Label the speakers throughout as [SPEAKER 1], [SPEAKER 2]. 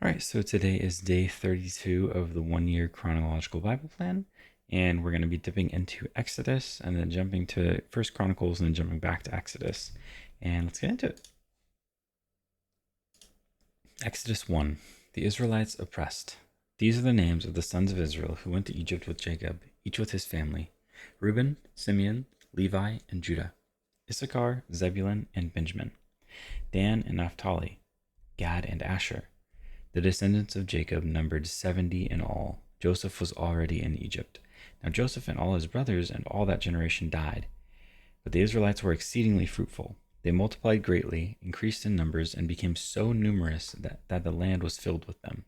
[SPEAKER 1] All right, so today is day 32 of the 1 year chronological Bible plan, and we're going to be dipping into Exodus and then jumping to First Chronicles and then jumping back to Exodus. And let's get into it. Exodus 1. The Israelites oppressed. These are the names of the sons of Israel who went to Egypt with Jacob, each with his family: Reuben, Simeon, Levi, and Judah; Issachar, Zebulun, and Benjamin; Dan and Naphtali; Gad and Asher. The descendants of Jacob numbered 70 in all. Joseph was already in Egypt. Now Joseph and all his brothers and all that generation died. But the Israelites were exceedingly fruitful. They multiplied greatly, increased in numbers, and became so numerous that the land was filled with them.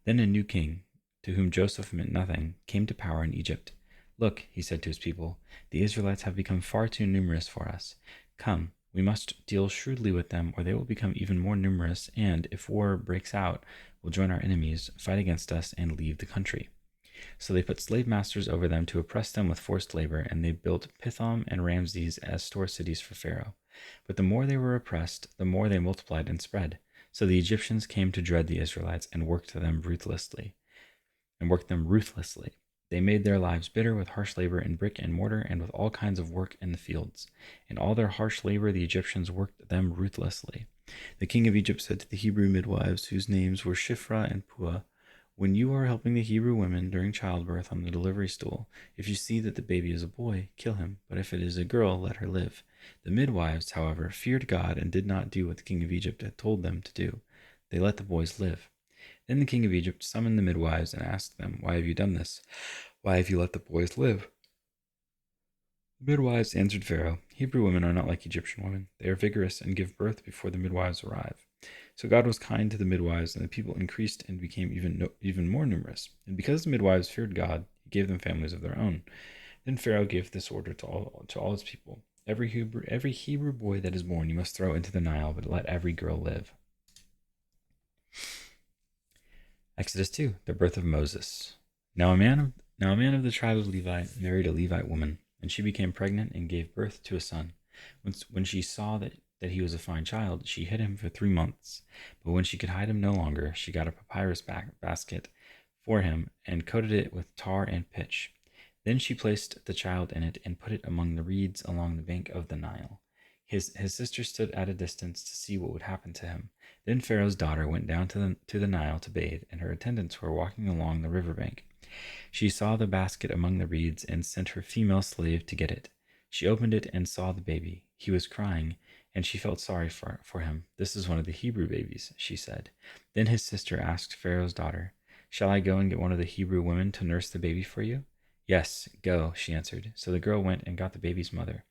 [SPEAKER 1] Then a new king, to whom Joseph meant nothing, came to power in Egypt. "Look," he said to his people, "the Israelites have become far too numerous for us. Come, we must deal shrewdly with them, or they will become even more numerous, and, if war breaks out, will join our enemies, fight against us, and leave the country." So they put slave masters over them to oppress them with forced labor, and they built Pithom and Ramses as store cities for Pharaoh. But the more they were oppressed, the more they multiplied and spread. So the Egyptians came to dread the Israelites and worked them ruthlessly. They made their lives bitter with harsh labor in brick and mortar and with all kinds of work in the fields. In all their harsh labor, the Egyptians worked them ruthlessly. The king of Egypt said to the Hebrew midwives, whose names were Shiphrah and Puah, "When you are helping the Hebrew women during childbirth on the delivery stool, if you see that the baby is a boy, kill him, but if it is a girl, let her live." The midwives, however, feared God and did not do what the king of Egypt had told them to do. They let the boys live. Then the king of Egypt summoned the midwives and asked them, "Why have you done this? Why have you let the boys live?" The midwives answered Pharaoh, "Hebrew women are not like Egyptian women. They are vigorous and give birth before the midwives arrive." So God was kind to the midwives, and the people increased and became even more numerous. And because the midwives feared God, he gave them families of their own. Then Pharaoh gave this order to all his people: every Hebrew boy that is born you must throw into the Nile, but let every girl live." Exodus 2, the birth of Moses. Now a man of the tribe of Levi married a Levite woman, and she became pregnant and gave birth to a son. When she saw that he was a fine child, she hid him for 3 months. But when she could hide him no longer, she got a papyrus basket for him and coated it with tar and pitch. Then she placed the child in it and put it among the reeds along the bank of the Nile. His sister stood at a distance to see what would happen to him. Then Pharaoh's daughter went down to the Nile to bathe, and her attendants were walking along the river bank. She saw the basket among the reeds and sent her female slave to get it. She opened it and saw the baby. He was crying, and she felt sorry for him. "This is one of the Hebrew babies," she said. Then his sister asked Pharaoh's daughter, "Shall I go and get one of the Hebrew women to nurse the baby for you?" "Yes, go," she answered. So the girl went and got the baby's mother.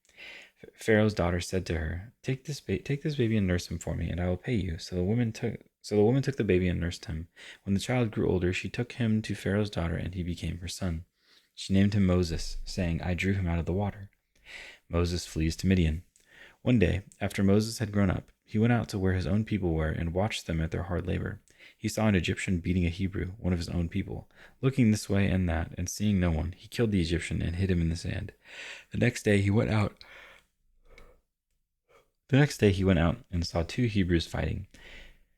[SPEAKER 1] Pharaoh's daughter said to her, take this baby and nurse him for me, and I will pay you." So the woman took the baby and nursed him. When the child grew older, she took him to Pharaoh's daughter, and he became her son. She named him Moses, saying, "I drew him out of the water." Moses flees to Midian. One day, after Moses had grown up, he went out to where his own people were and watched them at their hard labor. He saw an Egyptian beating a Hebrew, one of his own people. Looking this way and that, and seeing no one, he killed the Egyptian and hid him in the sand. The next day he went out and saw two Hebrews fighting.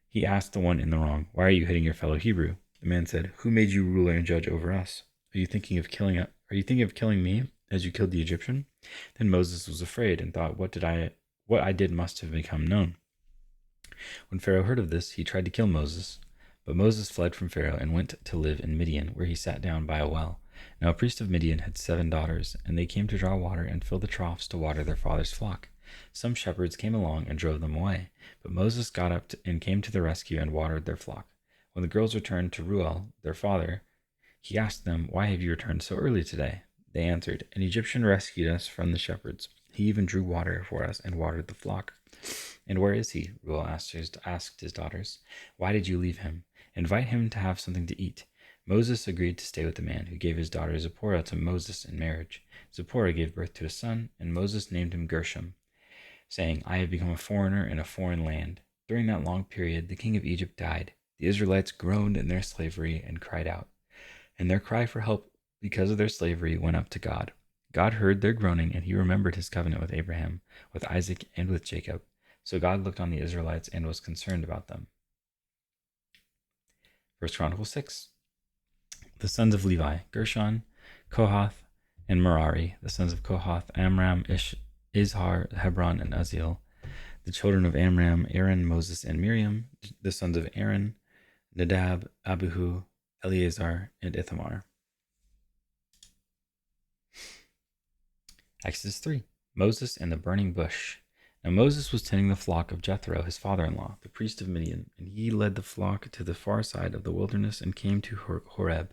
[SPEAKER 1] He asked the one in the wrong, "Why are you hitting your fellow Hebrew?" The man said, "Who made you ruler and judge over us? Are you thinking of killing me as you killed the Egyptian?" Then Moses was afraid and thought, what I did must have become known. When Pharaoh heard of this, he tried to kill Moses. But Moses fled from Pharaoh and went to live in Midian, where he sat down by a well. Now a priest of Midian had 7 daughters, and they came to draw water and fill the troughs to water their father's flock. Some shepherds came along and drove them away, but Moses got up and came to the rescue and watered their flock. When the girls returned to Reuel, their father, he asked them, "Why have you returned so early today?" They answered, "An Egyptian rescued us from the shepherds. He even drew water for us and watered the flock." "And where is he?" Reuel asked his daughters. "Why did you leave him? Invite him to have something to eat." Moses agreed to stay with the man, who gave his daughter Zipporah to Moses in marriage. Zipporah gave birth to a son, and Moses named him Gershom, saying, "I have become a foreigner in a foreign land." During that long period, the king of Egypt died. The Israelites groaned in their slavery and cried out, and their cry for help because of their slavery went up to God. God heard their groaning, and he remembered his covenant with Abraham, with Isaac, and with Jacob. So God looked on the Israelites and was concerned about them. 1 Chronicles 6. The sons of Levi, Gershon, Kohath, and Merari. The sons of Kohath, Amram, Izhar, Hebron, and Uzziel. The children of Amram, Aaron, Moses, and Miriam. The sons of Aaron, Nadab, Abihu, Eleazar, and Ithamar. Exodus 3. Moses and the burning bush. Now Moses was tending the flock of Jethro, his father-in-law, the priest of Midian, and he led the flock to the far side of the wilderness and came to Horeb,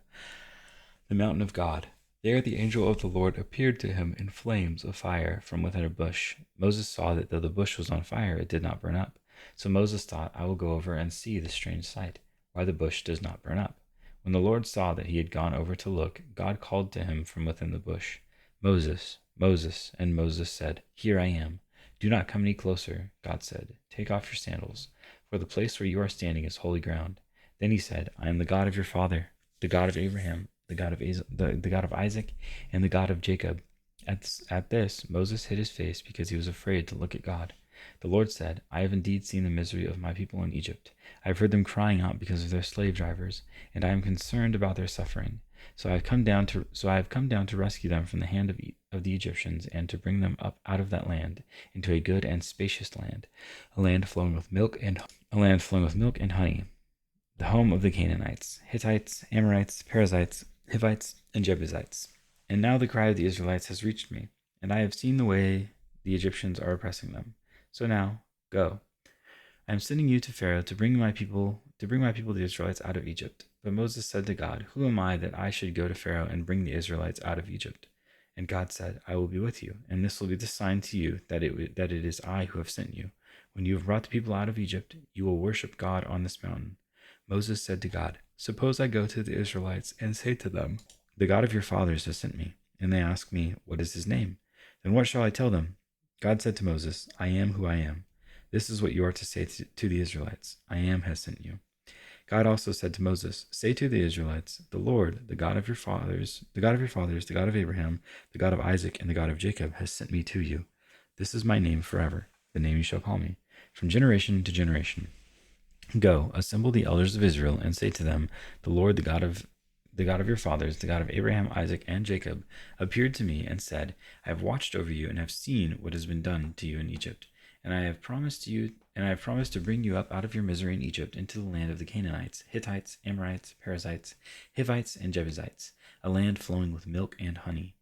[SPEAKER 1] the mountain of God. There the angel of the Lord appeared to him in flames of fire from within a bush. Moses saw that though the bush was on fire, it did not burn up. So Moses thought, I will go over and see the strange sight, why the bush does not burn up. When the Lord saw that he had gone over to look, God called to him from within the bush, Moses, Moses. And Moses said, Here I am. Do not come any closer, God said. Take off your sandals, for the place where you are standing is holy ground. Then he said, I am the God of your father, the God of Abraham, the God of Isaac, and the God of Jacob. At this, Moses hid his face because he was afraid to look at God. The Lord said, I have indeed seen the misery of my people in Egypt. I have heard them crying out because of their slave drivers, and I am concerned about their suffering. So I have come down to rescue them from the hand of the Egyptians, and to bring them up out of that land into a good and spacious land, a land flowing with milk and honey, the home of the Canaanites, Hittites, Amorites, Perizzites, Hivites, and Jebusites. And now the cry of the Israelites has reached me, and I have seen the way the Egyptians are oppressing them. So now, go. I am sending you to Pharaoh to bring my people the Israelites out of Egypt. But Moses said to God, Who am I that I should go to Pharaoh and bring the Israelites out of Egypt? And God said, I will be with you, and this will be the sign to you that it is I who have sent you. When you have brought the people out of Egypt, you will worship God on this mountain. Moses said to God, Suppose I go to the Israelites and say to them, The God of your fathers has sent me. And they ask me, What is his name? Then what shall I tell them? God said to Moses, I am who I am. This is what you are to say to the Israelites. I am has sent you. God also said to Moses, Say to the Israelites, The Lord, the God of your fathers, the God of Abraham, the God of Isaac, and the God of Jacob, has sent me to you. This is my name forever, the name you shall call me, from generation to generation. Go, assemble the elders of Israel, and say to them, The Lord, the God of your fathers, the God of Abraham, Isaac, and Jacob, appeared to me and said, I have watched over you and have seen what has been done to you in Egypt. And I have promised to bring you up out of your misery in Egypt into the land of the Canaanites, Hittites, Amorites, Perizzites, Hivites, and Jebusites, a land flowing with milk and honey.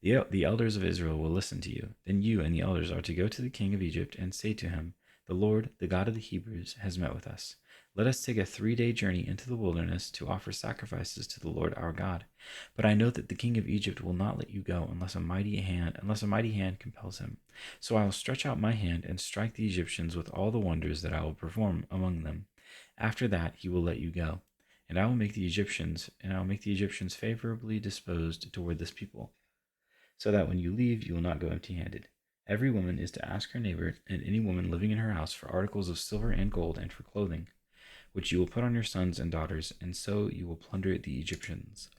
[SPEAKER 1] The elders of Israel will listen to you. Then you and the elders are to go to the king of Egypt and say to him, The Lord, the God of the Hebrews, has met with us. Let us take a 3-day journey into the wilderness to offer sacrifices to the Lord our God. But I know that the king of Egypt will not let you go unless a mighty hand compels him. So I will stretch out my hand and strike the Egyptians with all the wonders that I will perform among them. After that he will let you go, and I will make the Egyptians favorably disposed toward this people, so that when you leave you will not go empty-handed. Every woman is to ask her neighbor and any woman living in her house for articles of silver and gold and for clothing, which you will put on your sons and daughters, and so you will plunder the Egyptians.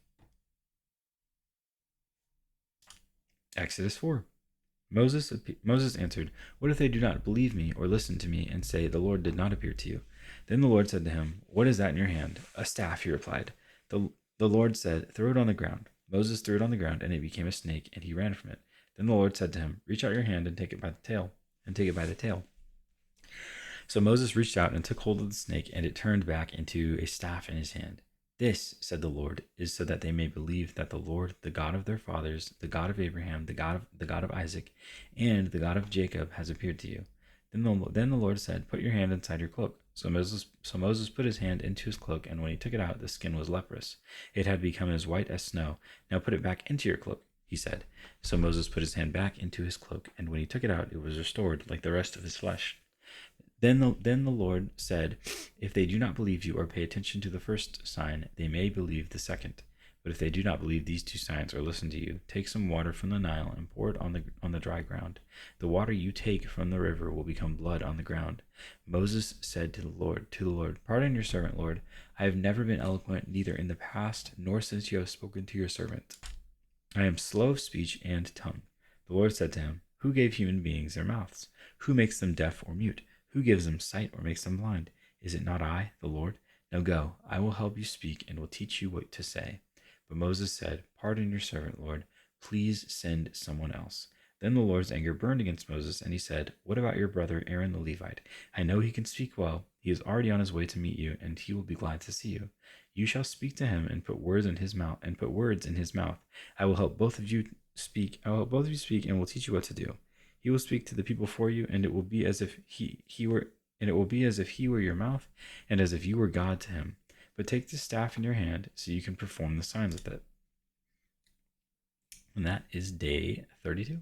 [SPEAKER 1] Exodus 4. Moses answered, What if they do not believe me or listen to me and say, The Lord did not appear to you? Then the Lord said to him, What is that in your hand? A staff, he replied. The Lord said, Throw it on the ground. Moses threw it on the ground, and it became a snake, and he ran from it. Then the Lord said to him, Reach out your hand and take it by the tail. So Moses reached out and took hold of the snake, and it turned back into a staff in his hand. This, said the Lord, is so that they may believe that the Lord, the God of their fathers, the God of Abraham, the God of Isaac, and the God of Jacob, has appeared to you. Then the Lord said, Put your hand inside your cloak. So Moses put his hand into his cloak, and when he took it out, the skin was leprous. It had become as white as snow. Now put it back into your cloak, he said. So Moses put his hand back into his cloak, and when he took it out, it was restored like the rest of his flesh. Then the Lord said, If they do not believe you or pay attention to the first sign, they may believe the second. But if they do not believe these 2 signs or listen to you, take some water from the Nile and pour it on the dry ground. The water you take from the river will become blood on the ground. Moses said to the Lord, Pardon your servant, Lord. I have never been eloquent, neither in the past nor since you have spoken to your servant. I am slow of speech and tongue. The Lord said to him, Who gave human beings their mouths? Who makes them deaf or mute? Who gives them sight or makes them blind? Is it not I, the Lord? Now go, I will help you speak and will teach you what to say. But Moses said, Pardon your servant, Lord. Please send someone else. Then the Lord's anger burned against Moses, and he said, What about your brother Aaron the Levite? I know he can speak well. He is already on his way to meet you, and he will be glad to see you. You shall speak to him and put words in his mouth. I will help both of you speak. And will teach you what to do. He will speak to the people for you, and it will be as if he were your mouth, and as if you were God to him. But take the staff in your hand, so you can perform the signs with it. And that is day 32.